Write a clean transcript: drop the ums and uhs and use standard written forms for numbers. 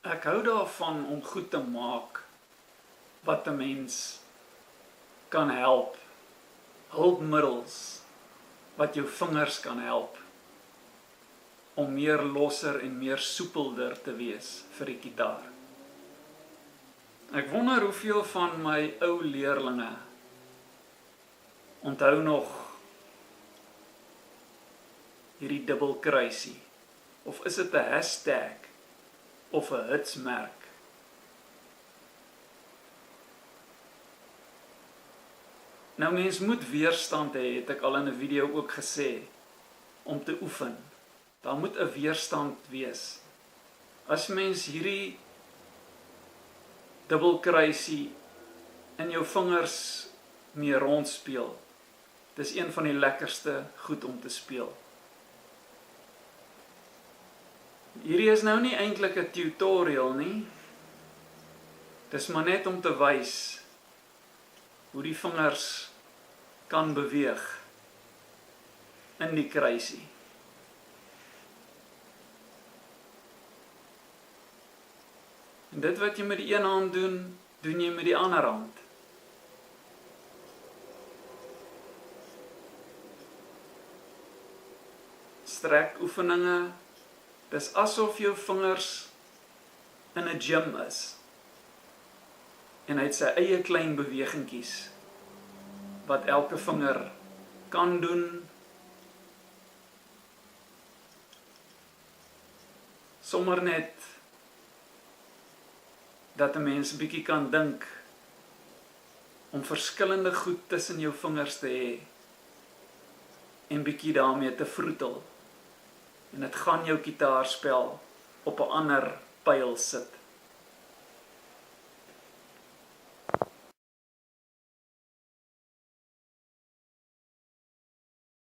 Ek hou daarvan om goed te maak wat 'n mens kan help. Hulpmiddels wat jou vingers kan help om meer losser en meer soepelder te wees vir die gitaar. Ek wonder hoeveel van my ou leerlinge onthou nog hierdie dubbelkruisie, of is dit 'n hashtag of 'n hitsmerk? Nou mens moet weerstand hê, het ek al in 'n video ook gesê, om te oefen. Daar moet 'n weerstand wees. As mens hierdie dubbelkruisie in jou vingers mee rondspeel, dis een van die lekkerste goed om te speel. Hierdie is nou nie eintlik 'n tutorial nie. Dis maar net om te wys hoe die vingers kan beweeg in die kruisie. En dit wat jy met die een hand doen, doen jy met die ander hand. Strek oefeninge, dis asof jou vingers in 'n gym is. En hy het sy eie klein bewegingkies wat elke vinger kan doen. Sommer net dat 'n mens 'n bietjie kan dink om verskillende goed tussen jou vingers te hê en bietjie daarmee te vroetel. En dit gaan jou gitaarspel op 'n ander pyl sit.